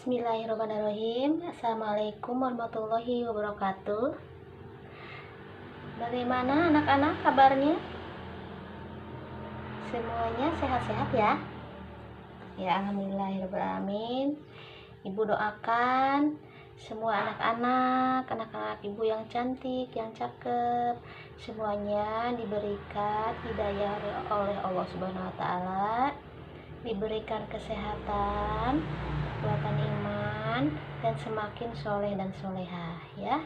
Bismillahirrahmanirrahim. Assalamualaikum warahmatullahi wabarakatuh. Bagaimana anak-anak kabarnya? Semuanya sehat-sehat ya? Ya, alhamdulillahirrahmanirrahim. Ibu doakan semua anak-anak ibu yang cantik, yang cakep, semuanya diberikan hidayah oleh Allah Subhanahu wa taala, diberikan kesehatan, kekuatan iman, dan semakin soleh dan solehah ya.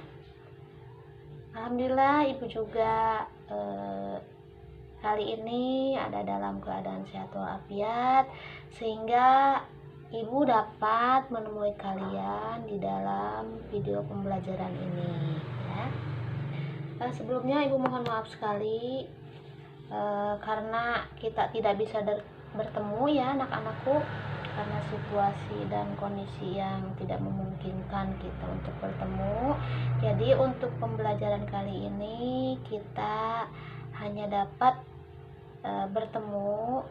Alhamdulillah ibu juga kali ini ada dalam keadaan sehat walafiat, sehingga ibu dapat menemui kalian di dalam video pembelajaran ini ya. Sebelumnya ibu mohon maaf sekali karena kita tidak bisa bertemu ya anak-anakku, karena situasi dan kondisi yang tidak memungkinkan kita untuk bertemu. Jadi untuk pembelajaran kali ini kita hanya dapat bertemu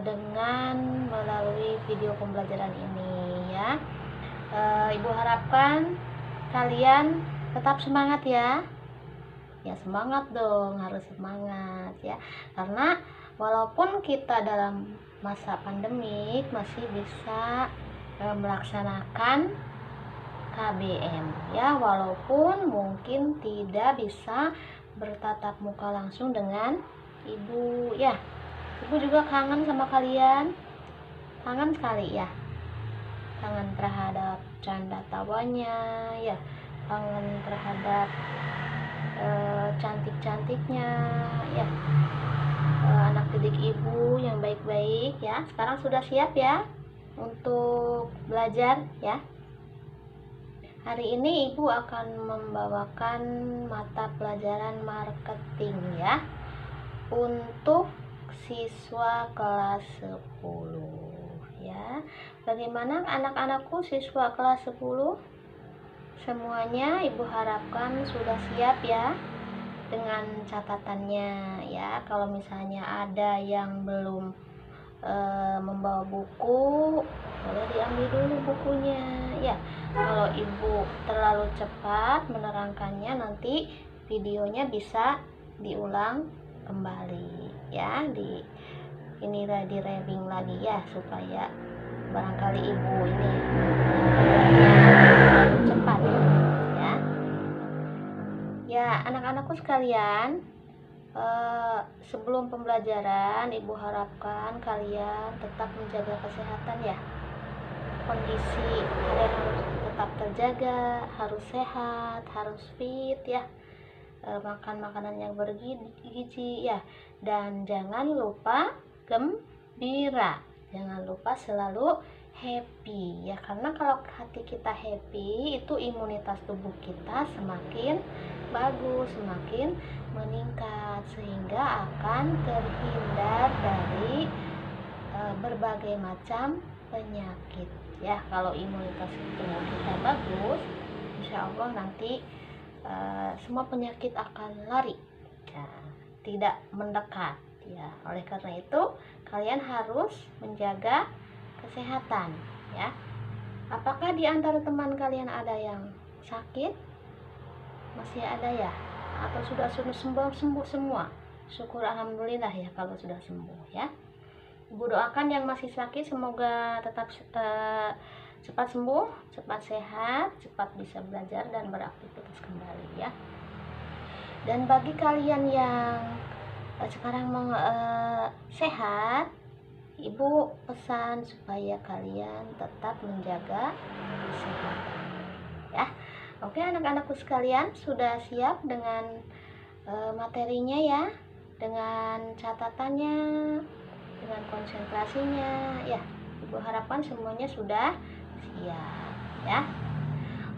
dengan melalui video pembelajaran ini ya. Ibu harapkan kalian tetap semangat ya. Ya semangat dong, harus semangat ya, karena walaupun kita dalam masa pandemik masih bisa melaksanakan KBM ya, walaupun mungkin tidak bisa bertatap muka langsung dengan ibu ya. Ibu juga kangen sama kalian, kangen sekali ya, kangen terhadap canda tawanya ya, kangen terhadap cantik-cantiknya ya, anak didik ibu yang baik-baik ya. Sekarang sudah siap ya untuk belajar ya. Hari ini ibu akan membawakan mata pelajaran marketing ya, untuk siswa kelas 10 ya. Bagaimana anak-anakku siswa kelas 10? Semuanya ibu harapkan sudah siap ya dengan catatannya ya. Kalau misalnya ada yang belum membawa buku, boleh diambil dulu bukunya ya. Kalau ibu terlalu cepat menerangkannya, nanti videonya bisa diulang kembali ya, di reving lagi ya, supaya barangkali ibu ini cepat ya. Ya anak-anakku sekalian, sebelum pembelajaran ibu harapkan kalian tetap menjaga kesehatan ya. Kondisi kalian harus tetap terjaga, harus sehat, harus fit ya, makan makanan yang bergizi ya, dan jangan lupa gembira, jangan lupa selalu happy ya, karena kalau hati kita happy itu imunitas tubuh kita semakin bagus, semakin meningkat, sehingga akan terhindar dari berbagai macam penyakit ya. Kalau imunitas tubuh kita bagus, insya Allah nanti semua penyakit akan lari ya, tidak mendekat ya. Oleh karena itu kalian harus menjaga kesehatan ya. Apakah di antara teman kalian ada yang sakit? Masih ada ya? Atau sudah sembuh semua? Syukur alhamdulillah ya kalau sudah sembuh ya. Ibu doakan yang masih sakit semoga tetap cepat sembuh, cepat sehat, cepat bisa belajar dan beraktivitas kembali ya. Dan bagi kalian yang sekarang sehat, ibu pesan supaya kalian tetap menjaga kesehatan ya. Oke anak-anakku sekalian, sudah siap dengan materinya ya, dengan catatannya, dengan konsentrasinya ya. Ibu harapkan semuanya sudah siap ya.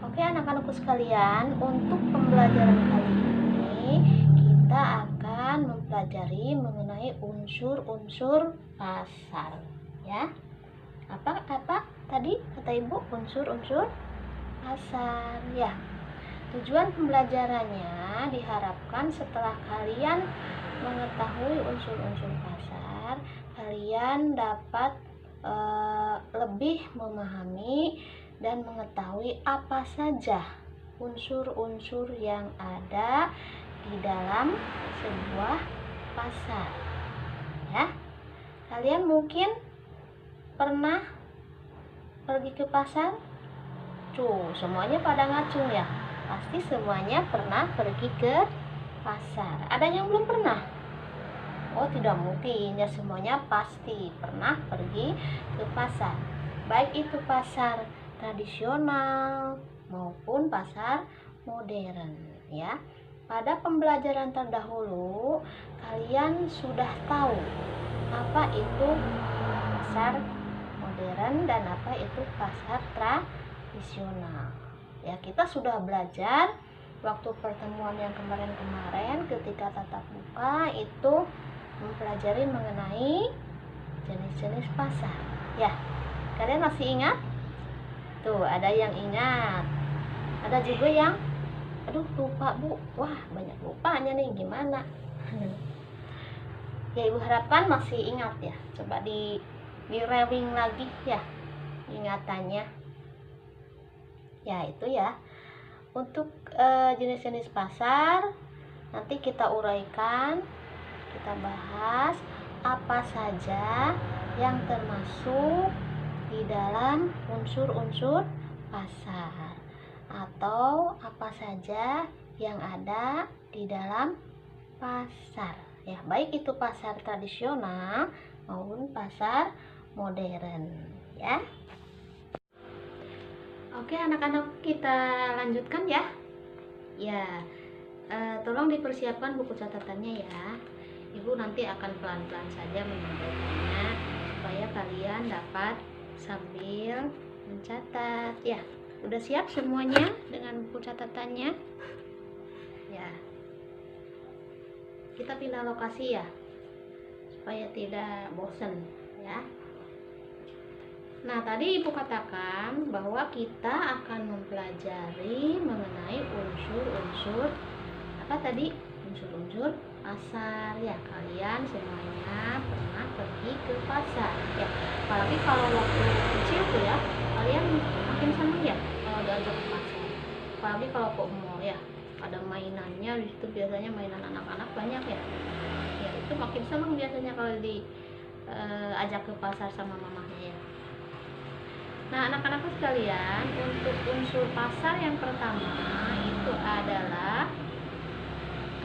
Oke anak-anakku sekalian, untuk pembelajaran kali ini kita akan mempelajari mengenai unsur-unsur pasar ya. Apa tadi kata ibu? Unsur-unsur pasar ya. Tujuan pembelajarannya diharapkan setelah kalian mengetahui unsur-unsur pasar, kalian dapat lebih memahami dan mengetahui apa saja unsur-unsur yang ada di dalam sebuah pasar. Ya, kalian mungkin pernah pergi ke pasar? Tuh, semuanya pada ngacung ya. Pasti semuanya pernah pergi ke pasar. Ada yang belum pernah? Oh, tidak mungkin ya, semuanya pasti pernah pergi ke pasar. Baik itu pasar tradisional maupun pasar modern ya. Pada pembelajaran terdahulu kalian sudah tahu apa itu pasar modern dan apa itu pasar tradisional. Ya, kita sudah belajar waktu pertemuan yang kemarin-kemarin ketika tatap muka itu mempelajari mengenai jenis-jenis pasar. Ya, kalian masih ingat? Tuh, ada yang ingat. Ada juga yang aduh lupa Bu. Wah, banyak lupanya nih, gimana? Ya, Ibu harapkan masih ingat ya. Coba di-rewing lagi ya ingatannya. Ya, itu ya. Untuk jenis-jenis pasar nanti kita uraikan, kita bahas apa saja yang termasuk di dalam unsur-unsur pasar atau apa saja yang ada di dalam pasar ya, baik itu pasar tradisional maupun pasar modern ya. Oke anak-anak, kita lanjutkan ya. Ya, tolong dipersiapkan buku catatannya ya. Ibu nanti akan pelan-pelan saja menyampaikannya supaya kalian dapat sambil mencatat ya. Udah siap semuanya dengan buku catatannya? Ya. Kita pindah lokasi ya supaya tidak bosan ya. Nah, tadi Ibu katakan bahwa kita akan mempelajari mengenai unsur-unsur apa tadi? Unsur-unsur pasar ya. Kalian semuanya pernah pergi ke pasar ya. Apalagi kalau waktu kecil tuh ya, kalian makin senang ya kalau diajak ke pasar. Apalagi kalau ke mall ya, ada mainannya di situ, biasanya mainan anak-anak banyak ya. Ya, itu makin senang biasanya kalau diajak ke pasar sama mamahnya ya. Nah, anak-anakku sekalian, untuk unsur pasar yang pertama itu adalah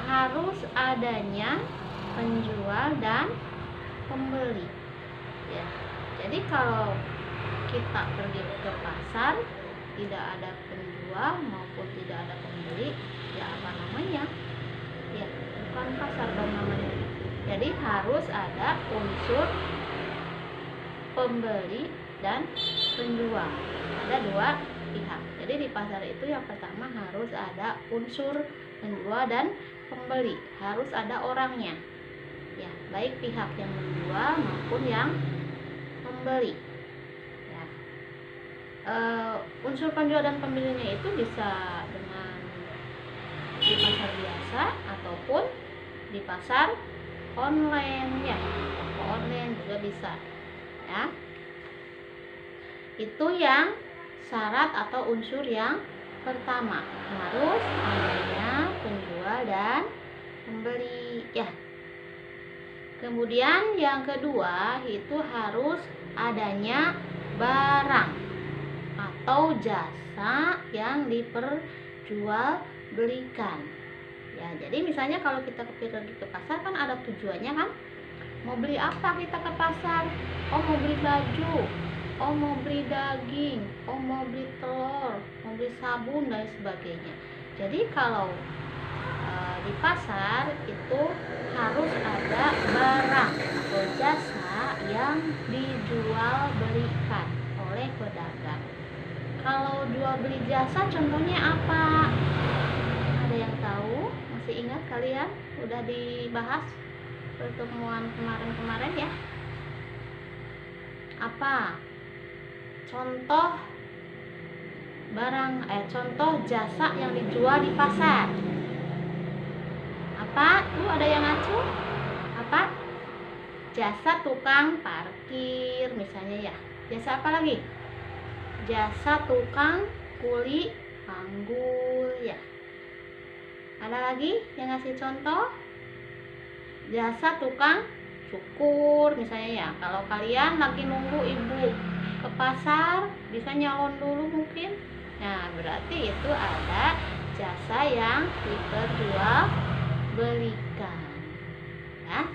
harus adanya penjual dan pembeli. Ya. Jadi kalau kita pergi ke pasar tidak ada penjual maupun tidak ada pembeli, ya apa namanya? Ya, bukan pasar dong namanya. Jadi harus ada unsur pembeli dan penjual, ada dua pihak. Jadi di pasar itu yang pertama harus ada unsur penjual dan pembeli, harus ada orangnya ya, baik pihak yang menjual maupun yang membeli ya. Unsur penjual dan pembelinya itu bisa dengan di pasar biasa ataupun di pasar online ya, toko online juga bisa ya. Itu yang syarat atau unsur yang pertama, harus adanya penjual dan pembeli ya. Kemudian yang kedua itu harus adanya barang atau jasa yang diperjualbelikan ya. Jadi misalnya kalau kita pergi ke pasar kan ada tujuannya kan, mau beli apa kita ke pasar? Oh, mau beli baju, oh mau beli daging, oh mau beli telur, mau beli sabun dan sebagainya. Jadi kalau di pasar itu harus ada barang atau jasa yang dijual belikan oleh pedagang. Kalau jual beli jasa contohnya apa? Ada yang tahu? Masih ingat kalian? Udah dibahas pertemuan kemarin-kemarin ya. Apa? Contoh contoh jasa yang dijual di pasar. Apa? Tuh ada yang ngacu? Apa? Jasa tukang parkir misalnya ya. Jasa apa lagi? jasa tukang kuli panggul ya. Ada lagi yang ngasih contoh? Jasa tukang cukur misalnya ya. Kalau kalian lagi nunggu ibu ke pasar, bisa nyalon dulu mungkin. Nah, berarti itu ada jasa yang diperjualbelikan. Ya.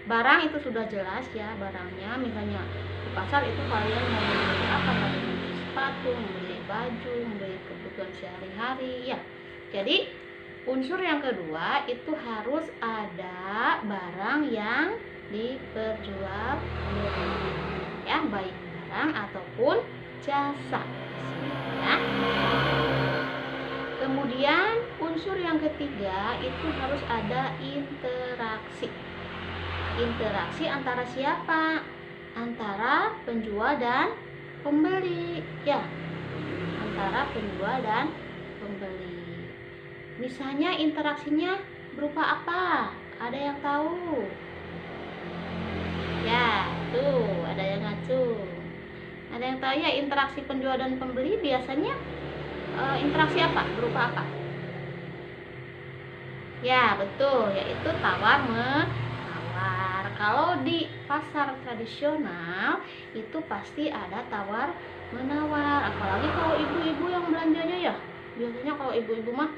Barang itu sudah jelas ya, barangnya misalnya di pasar itu kalian mau membeli apa? Mau membeli sepatu, membeli baju, membeli kebutuhan sehari-hari ya. Jadi unsur yang kedua itu harus ada barang yang diperjualbelikan ya, baik barang ataupun jasa ya. Kemudian unsur yang ketiga itu harus ada interaksi. Interaksi antara siapa? Antara penjual dan pembeli ya. Antara penjual dan pembeli. Misalnya interaksinya berupa apa? Ada yang tahu? Ya, tuh ada yang ngacung. Ada yang tahu ya interaksi penjual dan pembeli biasanya interaksi apa? Berupa apa? Ya, betul, yaitu tawar menawar. Kalau di pasar tradisional itu pasti ada tawar menawar. Apalagi kalau ibu-ibu yang belanjanya ya. Biasanya kalau ibu-ibu mah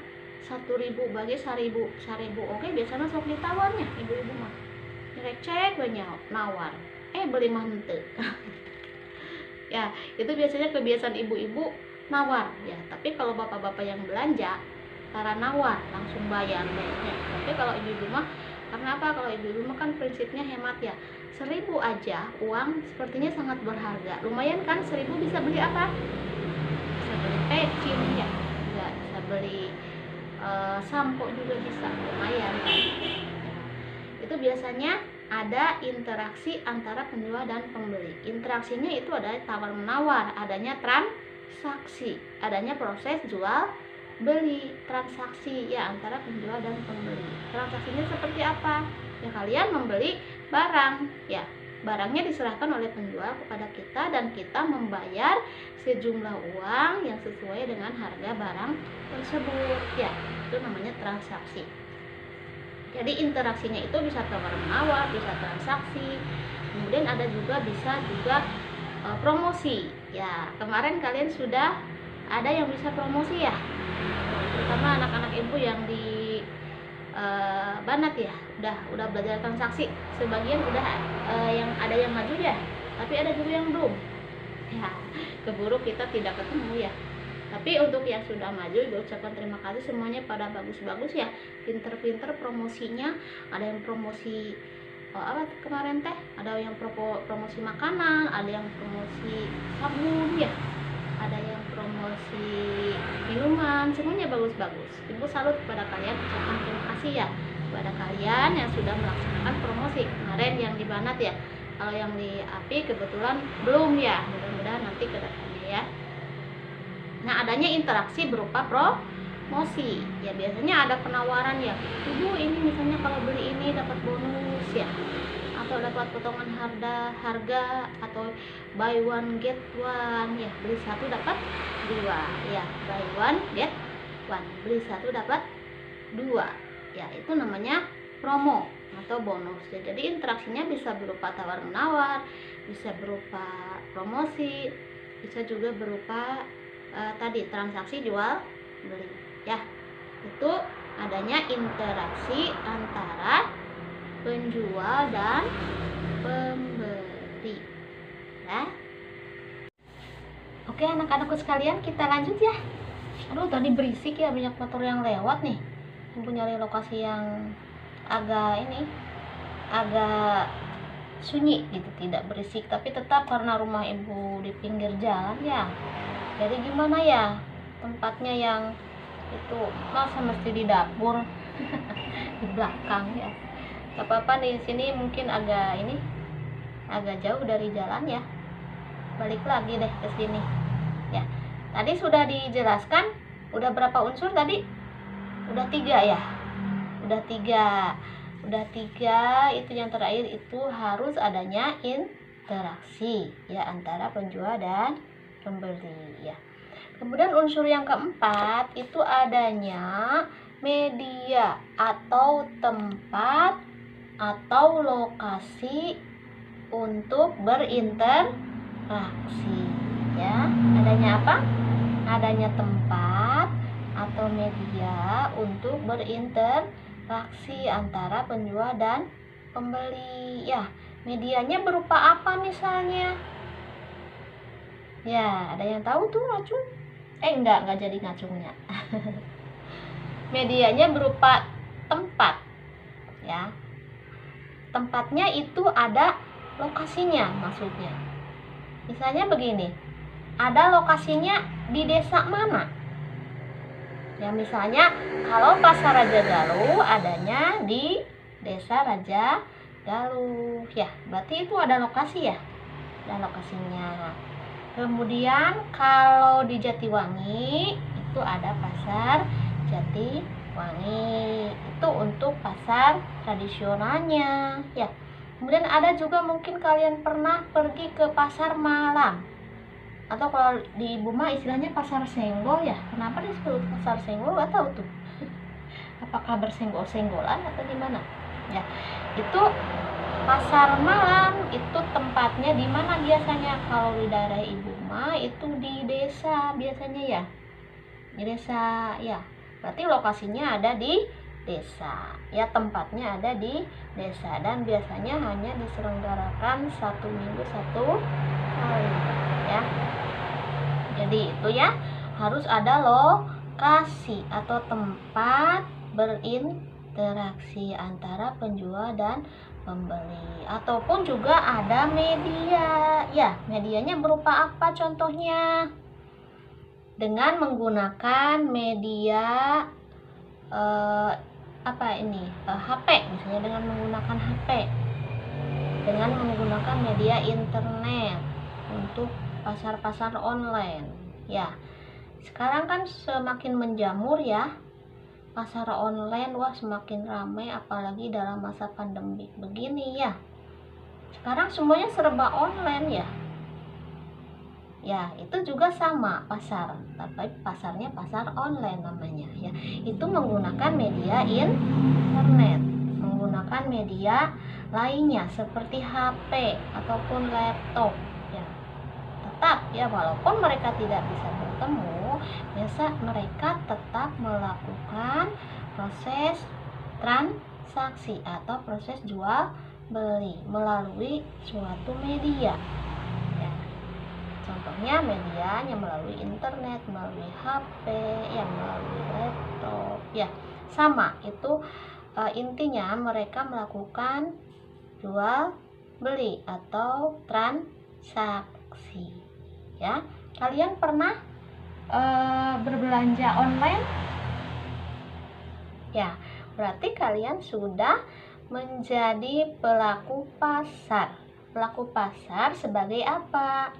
1.000 bagi 1.000. Oke, biasanya sok ditawarnya ibu-ibu mah. Recek banyak nawar. Beli mah henteu. Ya, itu biasanya kebiasaan ibu-ibu nawar ya. Tapi kalau bapak-bapak yang belanja cara nawar langsung bayar ya. Tapi kalau ibu-ibu mah karena apa? Kalau ibu-ibu mah kan prinsipnya hemat ya. 1.000 aja uang sepertinya sangat berharga. Lumayan kan 1.000 bisa beli apa? Bisa beli pecin ya. Bisa beli sampo juga bisa. Lumayan kan. Itu biasanya ada interaksi antara penjual dan pembeli. Interaksinya itu ada tawar menawar, adanya transaksi, adanya proses jual beli, transaksi ya antara penjual dan pembeli. Transaksinya seperti apa? Ya kalian membeli barang ya. Barangnya diserahkan oleh penjual kepada kita dan kita membayar sejumlah uang yang sesuai dengan harga barang tersebut ya. Itu namanya transaksi. Jadi interaksinya itu bisa tawar menawar, bisa transaksi, kemudian ada juga bisa promosi. Ya kemarin kalian sudah ada yang bisa promosi ya, terutama anak-anak ibu yang di Banat ya, udah belajar transaksi. Sebagian udah yang ada yang maju ya, tapi ada juga yang belum. Ya keburu kita tidak ketemu ya. Tapi untuk yang sudah maju, ibu ucapkan terima kasih semuanya pada bagus-bagus ya, pinter-pinter promosinya. Ada yang promosi apa kemarin teh, ada yang promosi makanan, ada yang promosi sabun ya, ada yang promosi minuman, semuanya bagus-bagus. Ibu salut kepada kalian, ucapkan terima kasih ya kepada kalian yang sudah melaksanakan promosi kemarin yang di Banat ya. Kalau yang di API kebetulan belum ya, mudah-mudahan nanti ke depannya ya. Nah, adanya interaksi berupa promosi. Ya, biasanya ada penawaran ya. Ibu, ini misalnya kalau beli ini dapat bonus ya. Atau dapat potongan harga atau buy one get one ya. Beli satu dapat dua ya. Buy one get one. Beli satu dapat dua. Ya, itu namanya promo atau bonus. Ya, jadi interaksinya bisa berupa tawar menawar, bisa berupa promosi, bisa juga berupa tadi transaksi jual beli ya. Itu adanya interaksi antara penjual dan pembeli ya. Oke anak-anakku sekalian, kita lanjut ya. Aduh tadi berisik ya, banyak motor yang lewat nih. Ibu nyari lokasi yang agak sunyi gitu, tidak berisik tapi tetap karena rumah ibu di pinggir jalan ya. Jadi gimana ya tempatnya yang itu, masa mesti di dapur di belakang ya. Gak apa-apa, di sini mungkin agak jauh dari jalan ya. Balik lagi deh ke sini ya. Tadi sudah dijelaskan, udah berapa unsur tadi? Udah 3 ya. Udah tiga. Itu yang terakhir itu harus adanya interaksi ya antara penjual dan pembeli ya. Kemudian unsur yang keempat itu adanya media atau tempat atau lokasi untuk berinteraksi ya. Adanya apa? Adanya tempat atau media untuk berinteraksi antara penjual dan pembeli ya. Medianya berupa apa misalnya? Ya, ada yang tahu tuh ngacung? Enggak jadi ngacungnya. Medianya berupa tempat ya. Tempatnya itu ada lokasinya maksudnya. Misalnya begini, ada lokasinya di desa mana? Ya misalnya kalau Pasar Raja Galuh adanya di Desa Raja Galuh ya, berarti itu ada lokasi ya, ada lokasinya. Kemudian kalau di Jatiwangi itu ada Pasar Jatiwangi, itu untuk pasar tradisionalnya ya. Kemudian ada juga mungkin kalian pernah pergi ke pasar malam, atau kalau di Ibu mah istilahnya pasar senggol ya. Kenapa disebut pasar senggol gak tahu tuh. Apakah bersenggol-senggolan atau gimana ya. Itu pasar malam, itu tempatnya di mana biasanya? Kalau di daerah Ibu mah itu di desa biasanya ya, di desa ya. Berarti lokasinya ada di desa ya, tempatnya ada di desa, dan biasanya hanya diselenggarakan 1 minggu 1 kali ya. Jadi itu ya, harus ada lokasi atau tempat berinteraksi antara penjual dan pembeli. Ataupun juga ada media ya. Medianya berupa apa contohnya? Dengan menggunakan media HP misalnya, dengan menggunakan HP, dengan menggunakan media internet untuk pasar-pasar online ya. Sekarang kan semakin menjamur ya pasar online, wah semakin ramai apalagi dalam masa pandemi begini ya. Sekarang semuanya serba online ya. Ya, itu juga sama pasar, tapi pasarnya pasar online namanya ya. Itu menggunakan media internet, menggunakan media lainnya seperti HP ataupun laptop ya. Tetap ya, walaupun mereka tidak bisa bertemu, biasa mereka tetap melakukan proses transaksi atau proses jual beli melalui suatu media. Contohnya medianya melalui internet, melalui HP, yang melalui laptop ya. Sama itu intinya mereka melakukan jual beli atau transaksi ya. Kalian pernah berbelanja online? Ya, berarti kalian sudah menjadi pelaku pasar. Pelaku pasar sebagai apa?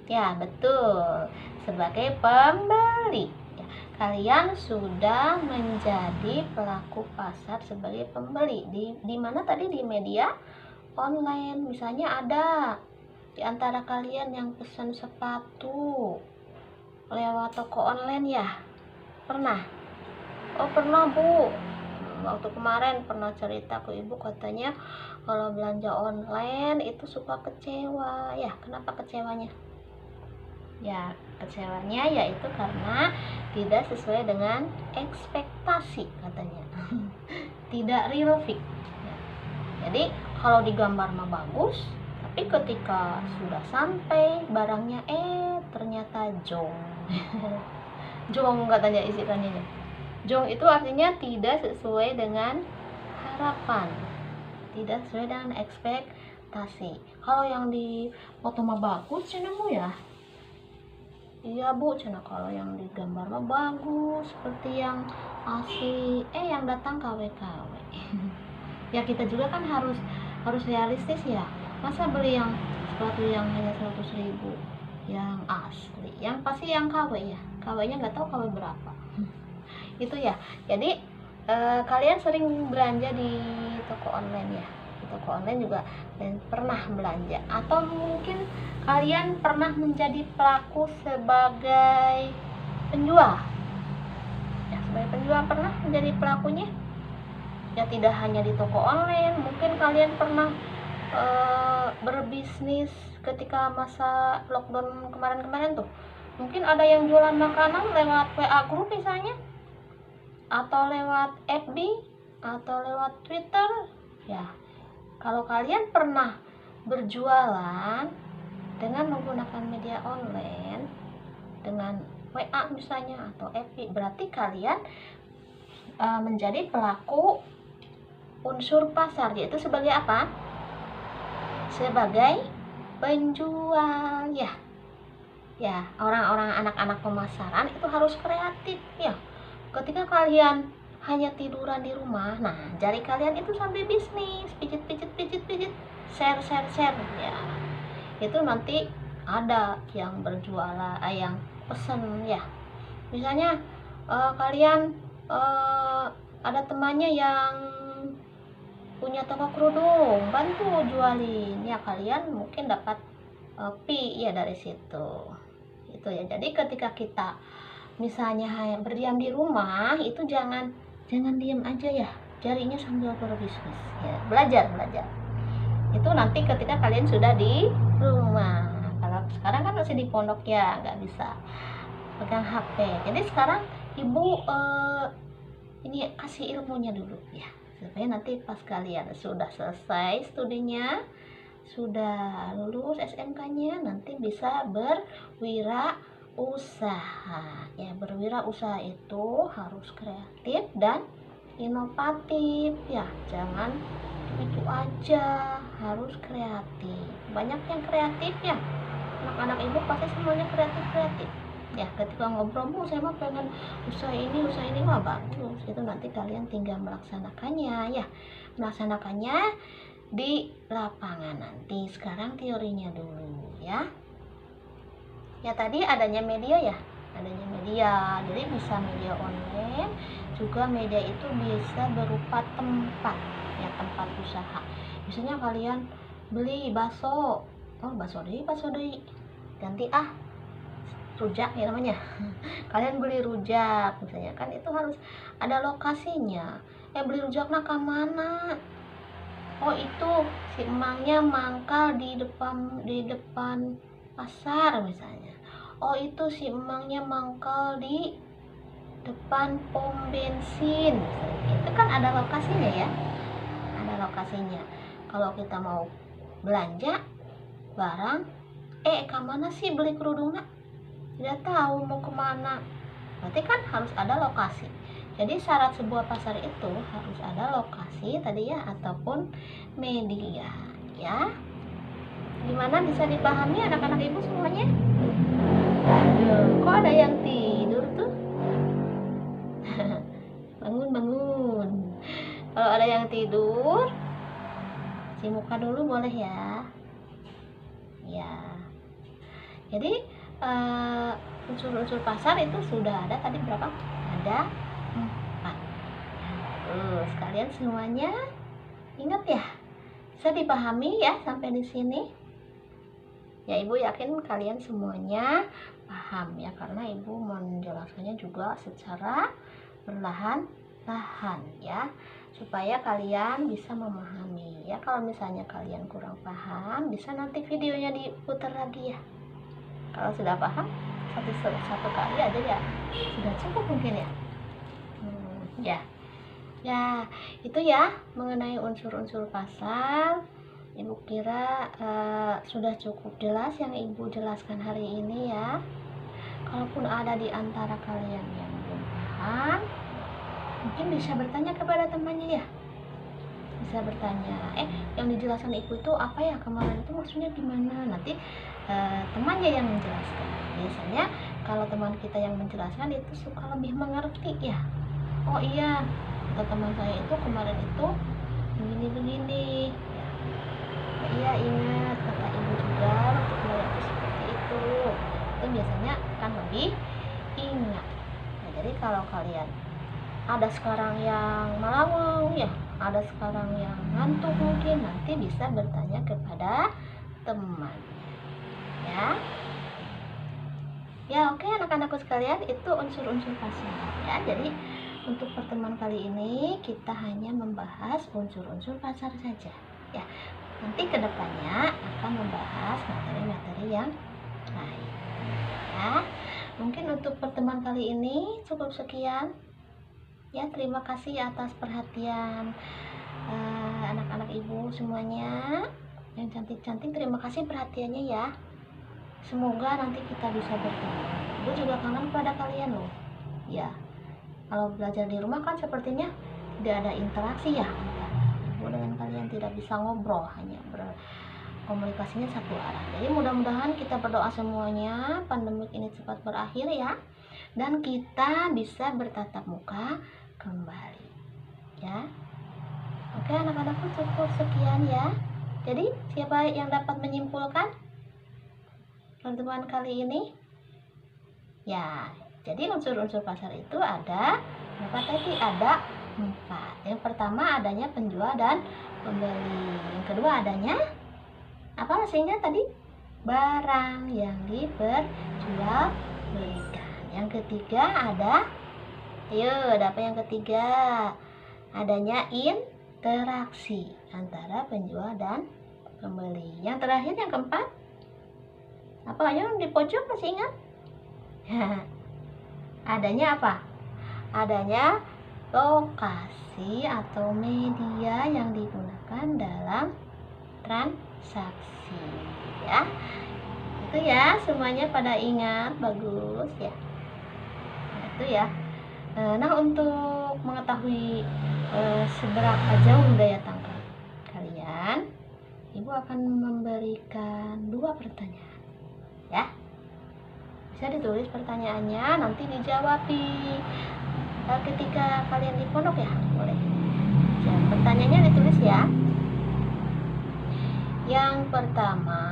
Ya, betul, sebagai pembeli ya. Kalian sudah menjadi pelaku pasar sebagai pembeli di mana tadi? Di media online. Misalnya ada di antara kalian yang pesan sepatu lewat toko online ya? Pernah? Oh pernah Bu, waktu kemarin pernah cerita ke Ibu, katanya kalau belanja online itu suka kecewa ya. Kenapa kecewanya? Ya, kecewanya yaitu karena tidak sesuai dengan ekspektasi katanya. Tidak real fit ya. Jadi kalau digambar mah bagus, tapi ketika sudah sampai barangnya ternyata jong. Jong katanya istilahnya. Jong itu artinya tidak sesuai dengan harapan, tidak sesuai dengan ekspektasi. Kalau yang di foto mah bagus cenemu ya. Iya Bu, cina kalau yang digambar mah bagus, seperti yang asli, yang datang KW-KW. Ya kita juga kan harus realistis ya. Masa beli yang sepatu yang hanya 100.000 yang asli, yang pasti yang KW ya. KW-nya nggak tahu KW berapa. Itu ya. Jadi kalian sering belanja di toko online ya. toko online juga dan pernah belanja, atau mungkin kalian pernah menjadi pelaku sebagai penjual. Ya, sebagai penjual pernah menjadi pelakunya. Ya, tidak hanya di toko online, mungkin kalian pernah berbisnis ketika masa lockdown kemarin-kemarin tuh. Mungkin ada yang jualan makanan lewat WA group misalnya, atau lewat FB, atau lewat Twitter. Ya, kalau kalian pernah berjualan dengan menggunakan media online, dengan WA misalnya atau FB, berarti kalian menjadi pelaku unsur pasar, yaitu sebagai apa? Sebagai penjual. Ya, orang-orang anak-anak pemasaran itu harus kreatif ya. Ketika kalian hanya tiduran di rumah, nah jari kalian itu sambil bisnis, pijit, share ya. Itu nanti ada yang berjualan, yang pesen ya. Misalnya kalian ada temannya yang punya toko kerudung, bantu jualin ya, kalian mungkin dapat fee ya dari situ. Itu ya. Jadi ketika kita misalnya hanya berdiam di rumah, itu jangan diam aja ya, jarinya sambil berbisnis ya, belajar. Itu nanti ketika kalian sudah di rumah. Kalau sekarang kan masih di pondok ya, nggak bisa pegang HP. Jadi sekarang ibu ini kasih ilmunya dulu ya, supaya nanti pas kalian sudah selesai studinya, sudah lulus SMK-nya, nanti bisa berwirausaha ya. Berwirausaha itu harus kreatif dan inovatif ya, jangan itu aja, harus kreatif. Banyak yang kreatif ya, anak-anak ibu pasti semuanya kreatif ya. Ketika ngobrol, Bu saya mau pengen usaha ini, wah bagus. Itu nanti kalian tinggal melaksanakannya ya, melaksanakannya di lapangan nanti. Sekarang teorinya dulu ya. Ya tadi adanya media ya, jadi bisa media online, juga media itu bisa berupa tempat ya, tempat usaha. Misalnya kalian beli bakso, bakso deh ganti rujak ya namanya. Kalian beli rujak misalnya, kan itu harus ada lokasinya. Beli rujaknya ke mana? Oh itu si emangnya mangkal di depan pasar misalnya. Oh itu si emangnya mangkal di depan pom bensin misalnya. Itu kan ada lokasinya ya, ada lokasinya. Kalau kita mau belanja barang, kemana sih beli kerudungnya? Tidak tahu mau kemana, berarti kan harus ada lokasi. Jadi syarat sebuah pasar itu harus ada lokasi tadi ya, ataupun media ya. Gimana, bisa dipahami anak-anak ibu semuanya? Aduh, kok ada yang tidur tuh? bangun. Kalau ada yang tidur, cuci muka dulu boleh ya. Jadi unsur-unsur pasar itu sudah ada tadi berapa? Ada 4. Terus kalian semuanya ingat ya? Bisa dipahami ya sampai di sini? Ya, ibu yakin kalian semuanya paham ya, karena ibu menjelaskannya juga secara perlahan-lahan ya, supaya kalian bisa memahami ya. Kalau misalnya kalian kurang paham, bisa nanti videonya diputar lagi ya. Kalau sudah paham satu kali aja ya sudah cukup mungkin ya. Ya itu ya mengenai unsur-unsur pasar. Ibu kira sudah cukup jelas yang ibu jelaskan hari ini ya. Kalaupun ada di antara kalian yang belum paham, mungkin bisa bertanya kepada temannya ya. Bisa bertanya, yang dijelaskan ibu itu apa ya kemarin, itu maksudnya gimana? Nanti temannya yang menjelaskan. Biasanya kalau teman kita yang menjelaskan itu suka lebih mengerti ya. Oh iya, kata teman saya itu kemarin itu begini ya. Oh iya, ingat kata ibu juga waktu kemarin itu seperti itu biasanya kan lebih ingat. Nah, jadi kalau kalian ada sekarang yang melawang ya, ada sekarang yang ngantuk mungkin, nanti bisa bertanya kepada teman. Ya oke anak-anakku sekalian, itu unsur-unsur pasar ya. Jadi untuk pertemuan kali ini kita hanya membahas unsur-unsur pasar saja ya. Nanti kedepannya akan membahas materi-materi yang lain ya. Mungkin untuk pertemuan kali ini cukup sekian ya. Terima kasih atas perhatian anak-anak ibu semuanya yang cantik-cantik. Terima kasih perhatiannya ya. Semoga nanti kita bisa bertemu. Ibu juga kangen pada kalian loh ya. Kalau belajar di rumah kan sepertinya tidak ada interaksi ya antara ibu dengan kalian, tidak bisa ngobrol, hanya berkomunikasinya satu arah. Jadi mudah-mudahan kita berdoa semuanya pandemik ini cepat berakhir ya, dan kita bisa bertatap muka kembali ya. Oke anak-anakku, cukup sekian ya. Jadi siapa yang dapat menyimpulkan pertemuan kali ini? Ya, jadi unsur-unsur pasar itu ada berapa tadi? Ada 4. Yang pertama adanya penjual dan pembeli. Yang kedua adanya apa sehingga tadi? Barang yang diperjualbelikan. Yang ketiga ada, ada apa yang ketiga? Adanya interaksi antara penjual dan pembeli. Yang terakhir yang keempat apa? Ayo di pojok masih ingat? Adanya apa? Adanya lokasi atau media yang digunakan dalam transaksi ya. Itu ya, semuanya pada ingat, bagus ya. Itu ya. Nah untuk mengetahui seberapa jauh daya tangkap kalian, ibu akan memberikan 2 pertanyaan ya. Bisa ditulis pertanyaannya, nanti dijawab ketika kalian di pondok ya, boleh. Pertanyaannya ditulis ya. Yang pertama,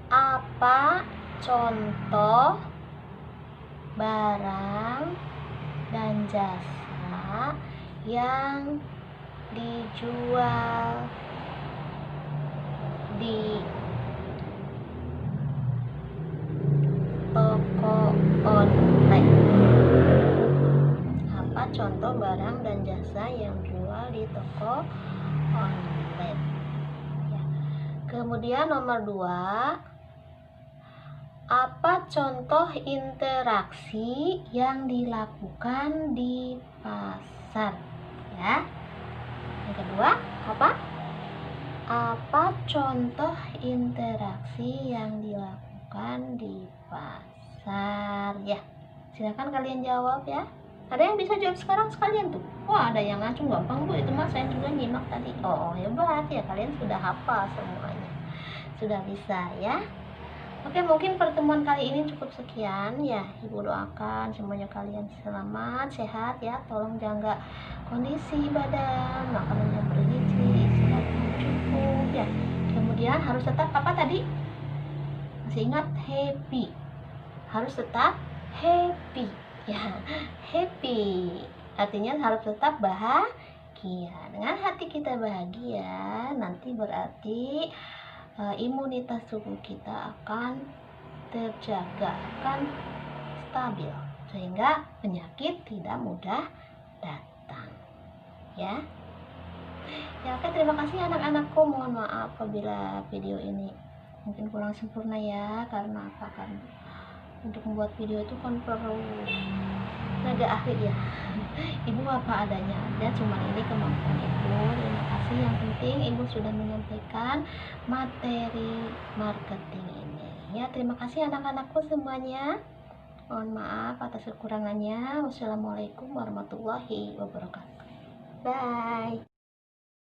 apa contoh barang dan jasa yang dijual di toko online? Apa contoh barang dan jasa yang dijual di toko online ya. Kemudian nomor 2, apa contoh interaksi yang dilakukan di pasar ya. Yang kedua apa? Apa contoh interaksi yang dilakukan di pasar ya. Silakan kalian jawab ya. Ada yang bisa jawab sekarang sekalian tuh? Wah, ada yang ngacung, gampang Bu, itu mah saya juga nyimak tadi. Oh hebat ya, kalian sudah hafal semuanya, sudah bisa ya. Oke, mungkin pertemuan kali ini cukup sekian ya. Ibu doakan semuanya kalian selamat, sehat ya. Tolong jaga kondisi badan, makanan yang bergizi, istirahat yang cukup ya. Kemudian harus tetap apa tadi? Masih ingat? Happy. Harus tetap happy ya. Happy artinya harus tetap bahagia. Dengan hati kita bahagia, nanti berarti imunitas tubuh kita akan terjaga, akan stabil, sehingga penyakit tidak mudah datang ya. Ya oke, terima kasih anak-anakku. Mohon maaf apabila video ini mungkin kurang sempurna ya. Karena apa? Kan untuk membuat video itu kan perlu tenaga ahli ya. Ibu apa adanya aja, cuma ini kemampuan ibu. Terima kasih. Yang penting ibu sudah menyampaikan materi marketing ini ya. Terima kasih anak-anakku semuanya. Mohon maaf atas kekurangannya. Wassalamualaikum warahmatullahi wabarakatuh. Bye.